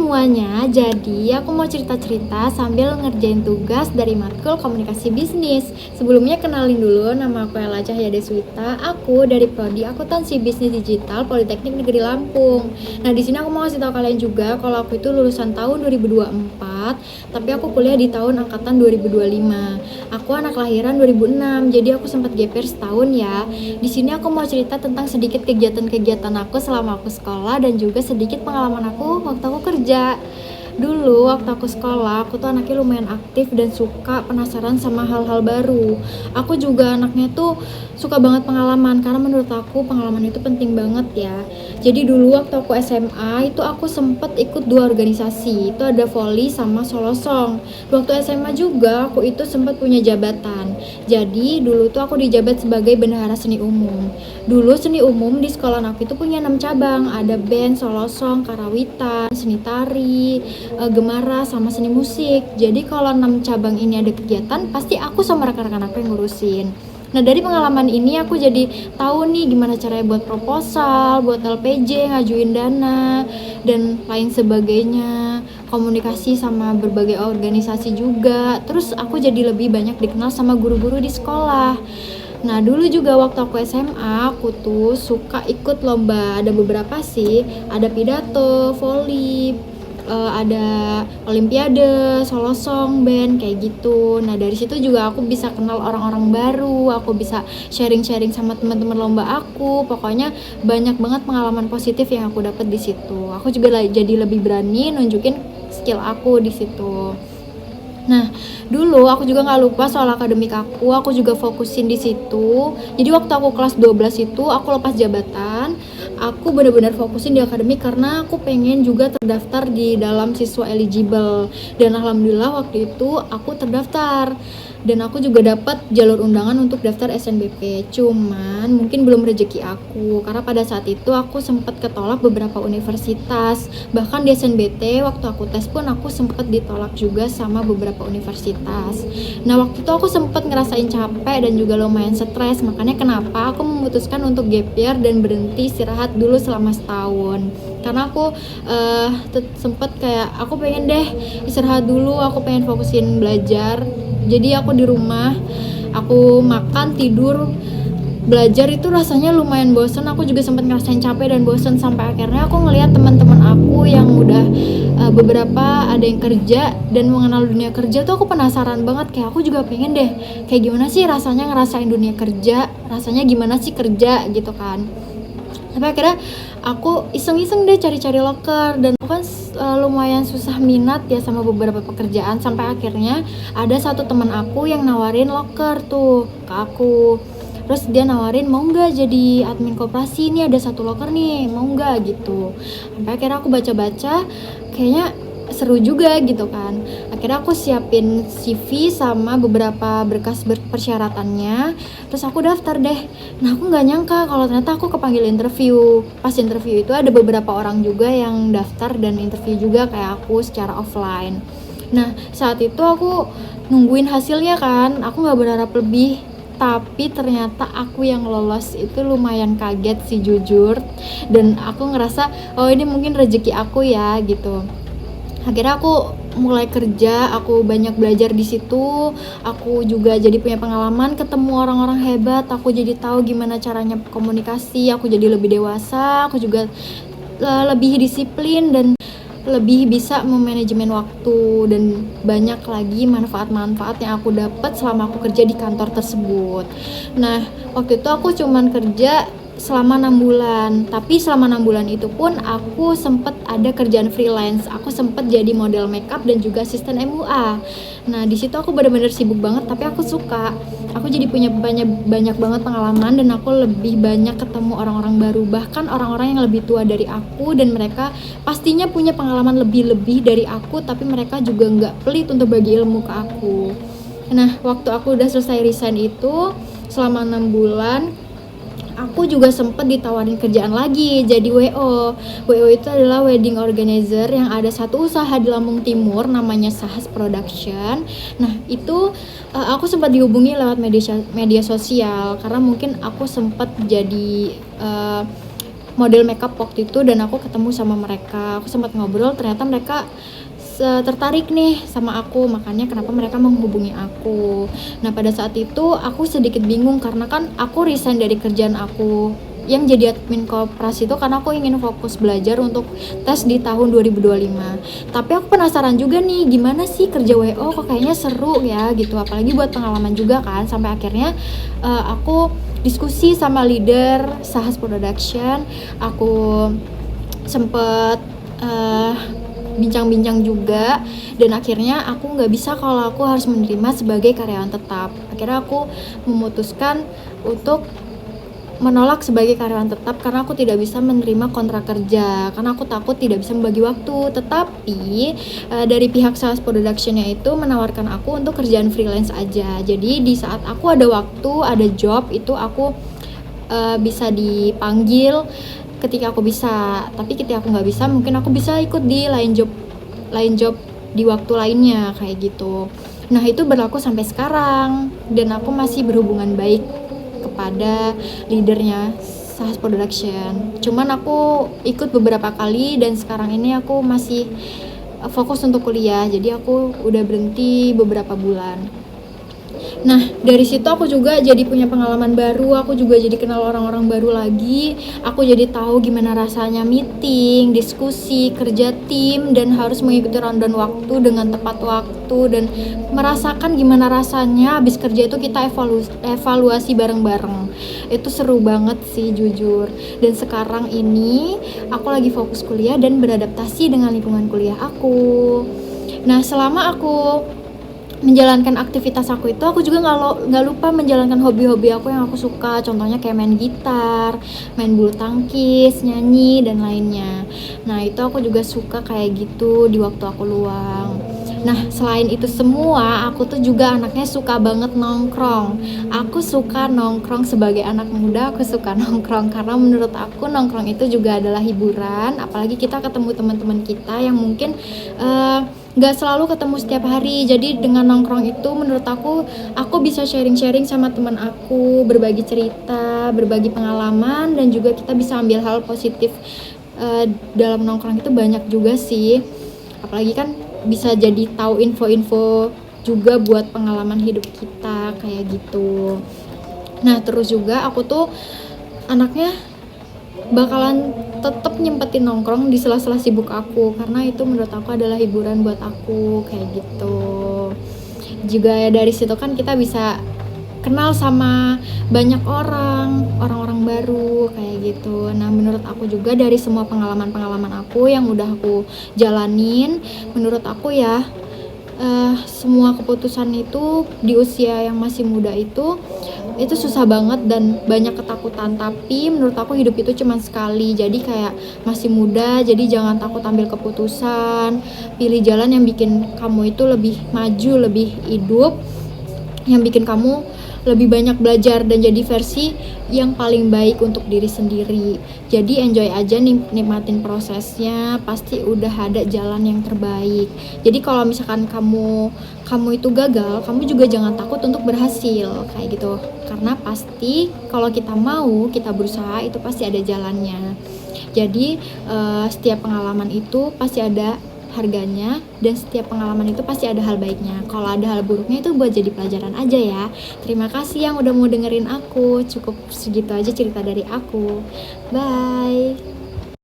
semuanya, jadi aku mau cerita-cerita sambil ngerjain tugas dari matkul komunikasi bisnis. Sebelumnya kenalin dulu, nama aku Ella Cahya Deswita. Aku dari Prodi Akuntansi Bisnis Digital Politeknik Negeri Lampung. Nah, di sini aku mau kasih tahu kalian juga kalau aku itu lulusan tahun 2024, tapi aku kuliah di tahun angkatan 2025. Aku anak kelahiran 2006, jadi aku sempat gap year setahun ya. Di sini aku mau cerita tentang sedikit kegiatan-kegiatan aku selama aku sekolah dan juga sedikit pengalaman aku waktu aku kerja. Dulu waktu aku sekolah, aku tuh anaknya lumayan aktif dan suka penasaran sama hal-hal baru. Aku juga anaknya tuh suka banget pengalaman, karena menurut aku pengalaman itu penting banget ya. Jadi dulu waktu aku SMA itu aku sempet ikut 2 organisasi, itu ada volley sama solo song. Waktu SMA juga aku itu sempat punya jabatan. Jadi dulu tuh aku dijabat sebagai bendahara seni umum. Dulu seni umum di sekolah aku itu punya 6 cabang, ada band, solo song, karawitan, seni tari, gemara, sama seni musik. Jadi kalau 6 cabang ini ada kegiatan, pasti aku sama rekan-rekan aku yang ngurusin. Nah, dari pengalaman ini aku jadi tahu nih gimana caranya buat proposal, buat LPJ, ngajuin dana, dan lain sebagainya. Komunikasi sama berbagai organisasi juga. Terus aku jadi lebih banyak dikenal sama guru-guru di sekolah. Nah, dulu juga waktu aku SMA, aku tuh suka ikut lomba. Ada beberapa sih, ada pidato, volley, ada olimpiade, solo song, band, kayak gitu. Nah, dari situ juga aku bisa kenal orang-orang baru, aku bisa sharing-sharing sama teman-teman lomba aku. Pokoknya banyak banget pengalaman positif yang aku dapat di situ. Aku juga jadi lebih berani nunjukin skill aku di situ. Nah, dulu aku juga nggak lupa soal akademik aku juga fokusin di situ. Jadi waktu aku kelas 12 itu aku lepas jabatan, aku benar-benar fokusin di akademik karena aku pengen juga terdaftar di dalam siswa eligible. Dan alhamdulillah waktu itu aku terdaftar. Dan aku juga dapat jalur undangan untuk daftar SNBP. Cuman mungkin belum rezeki aku karena pada saat itu aku sempat ketolak beberapa universitas. Bahkan di SNBT waktu aku tes pun aku sempat ditolak juga sama beberapa universitas. Nah, waktu itu aku sempat ngerasain capek dan juga lumayan stres. Makanya kenapa aku memutuskan untuk gap year dan berhenti istirahat dulu selama setahun. Karena aku sempat kayak aku pengen deh istirahat dulu, aku pengen fokusin belajar. Jadi aku di rumah, aku makan, tidur, belajar itu rasanya lumayan bosen. Aku juga sempat ngerasain capek dan bosen sampai akhirnya aku ngelihat teman-teman aku yang udah beberapa ada yang kerja dan mengenal dunia kerja tuh aku penasaran banget, kayak aku juga pengen deh kayak gimana sih rasanya ngerasain dunia kerja, rasanya gimana sih kerja gitu kan. Tapi akhirnya aku iseng-iseng deh cari-cari loker dan aku kan lumayan susah minat ya sama beberapa pekerjaan sampai akhirnya ada satu teman aku yang nawarin loker tuh ke aku. Terus dia nawarin mau nggak jadi admin koperasi, ini ada satu loker nih, mau nggak gitu. Sampai akhirnya aku baca-baca, kayaknya seru juga gitu kan. Akhirnya aku siapin CV sama beberapa berkas persyaratannya, terus aku daftar deh. Nah, aku nggak nyangka kalau ternyata aku kepanggil interview. Pas interview itu ada beberapa orang juga yang daftar dan interview juga kayak aku secara offline. Nah, saat itu aku nungguin hasilnya kan, aku nggak berharap lebih, tapi ternyata aku yang lolos. Itu lumayan kaget sih jujur, dan aku ngerasa oh ini mungkin rezeki aku ya gitu. Akhirnya aku mulai kerja, aku banyak belajar di situ. Aku juga jadi punya pengalaman, ketemu orang-orang hebat. Aku jadi tahu gimana caranya komunikasi. Aku jadi lebih dewasa. Aku juga lebih disiplin dan lebih bisa memanajemen waktu, dan banyak lagi manfaat-manfaat yang aku dapat selama aku kerja di kantor tersebut. Nah, waktu itu aku cuman kerja selama 6 bulan, tapi selama 6 bulan itu pun aku sempat ada kerjaan freelance. Aku sempat jadi model makeup dan juga asisten MUA. Nah, di situ aku benar-benar sibuk banget, tapi aku suka. Aku jadi punya banyak banget pengalaman dan aku lebih banyak ketemu orang-orang baru, bahkan orang-orang yang lebih tua dari aku, dan mereka pastinya punya pengalaman lebih-lebih dari aku, tapi mereka juga nggak pelit untuk bagi ilmu ke aku. Nah, waktu aku udah selesai resign itu selama 6 bulan, aku juga sempat ditawarin kerjaan lagi jadi WO. WO itu adalah wedding organizer yang ada satu usaha di Lampung Timur namanya Sahas Production. Nah, itu aku sempat dihubungi lewat media sosial karena mungkin aku sempat jadi model makeup waktu itu, dan aku ketemu sama mereka. Aku sempat ngobrol, ternyata mereka tertarik nih sama aku, makanya kenapa mereka menghubungi aku. Nah pada saat itu aku sedikit bingung karena kan aku resign dari kerjaan aku yang jadi admin koperasi itu karena aku ingin fokus belajar untuk tes di tahun 2025. Tapi aku penasaran juga nih, gimana sih kerja WO, kok kayaknya seru ya gitu, apalagi buat pengalaman juga kan. Sampai akhirnya aku diskusi sama leader Sahas Production, aku sempet bincang-bincang juga, dan akhirnya aku nggak bisa kalau aku harus menerima sebagai karyawan tetap. Akhirnya aku memutuskan untuk menolak sebagai karyawan tetap karena aku tidak bisa menerima kontrak kerja, karena aku takut tidak bisa membagi waktu. Tetapi dari pihak Sales Production-nya itu menawarkan aku untuk kerjaan freelance aja. Jadi di saat aku ada waktu, ada job, itu aku bisa dipanggil ketika aku bisa. Tapi ketika aku nggak bisa, mungkin aku bisa ikut di lain job di waktu lainnya kayak gitu. Nah itu berlaku sampai sekarang, dan aku masih berhubungan baik kepada leadernya Sahas Production. Cuman aku ikut beberapa kali, dan sekarang ini aku masih fokus untuk kuliah, jadi aku udah berhenti beberapa bulan. Nah dari situ aku juga jadi punya pengalaman baru, aku juga jadi kenal orang-orang baru lagi, aku jadi tahu gimana rasanya meeting, diskusi, kerja tim, dan harus mengikuti rundown waktu dengan tepat waktu, dan merasakan gimana rasanya habis kerja itu kita evaluasi bareng-bareng. Itu seru banget sih jujur. Dan sekarang ini aku lagi fokus kuliah dan beradaptasi dengan lingkungan kuliah aku. Nah selama aku menjalankan aktivitas aku itu, aku juga nggak lupa menjalankan hobi-hobi aku yang aku suka. Contohnya kayak main gitar, main bulu tangkis, nyanyi, dan lainnya. Nah itu aku juga suka kayak gitu di waktu aku luang. Nah selain itu semua, aku tuh juga anaknya suka banget nongkrong. Aku suka nongkrong sebagai anak muda, aku suka nongkrong karena menurut aku nongkrong itu juga adalah hiburan. Apalagi kita ketemu teman-teman kita yang mungkin nggak selalu ketemu setiap hari. Jadi dengan nongkrong itu menurut aku bisa sharing-sharing sama teman aku, berbagi cerita, berbagi pengalaman, dan juga kita bisa ambil hal positif dalam nongkrong itu banyak juga sih. Apalagi kan bisa jadi tahu info-info juga buat pengalaman hidup kita kayak gitu. Nah terus juga aku tuh anaknya bakalan tetap nyempetin nongkrong di sela-sela sibuk aku, karena itu menurut aku adalah hiburan buat aku kayak gitu. Juga ya dari situ kan kita bisa kenal sama banyak orang-orang baru kayak gitu. Nah menurut aku juga dari semua pengalaman aku yang udah aku jalanin, menurut aku ya semua keputusan itu di usia yang masih muda itu susah banget dan banyak ketakutan. Tapi menurut aku hidup itu cuma sekali, jadi kayak masih muda, jadi jangan takut ambil keputusan, pilih jalan yang bikin kamu itu lebih maju, lebih hidup, yang bikin kamu lebih banyak belajar dan jadi versi yang paling baik untuk diri sendiri. Jadi enjoy aja, nikmatin prosesnya, pasti udah ada jalan yang terbaik. Jadi kalau misalkan kamu itu gagal, kamu juga jangan takut untuk berhasil kayak gitu. Karena pasti kalau kita mau, kita berusaha, itu pasti ada jalannya. Jadi setiap pengalaman itu pasti ada harganya, dan setiap pengalaman itu pasti ada hal baiknya. Kalau ada hal buruknya itu buat jadi pelajaran aja ya. Terima kasih yang udah mau dengerin aku. Cukup segitu aja cerita dari aku. Bye.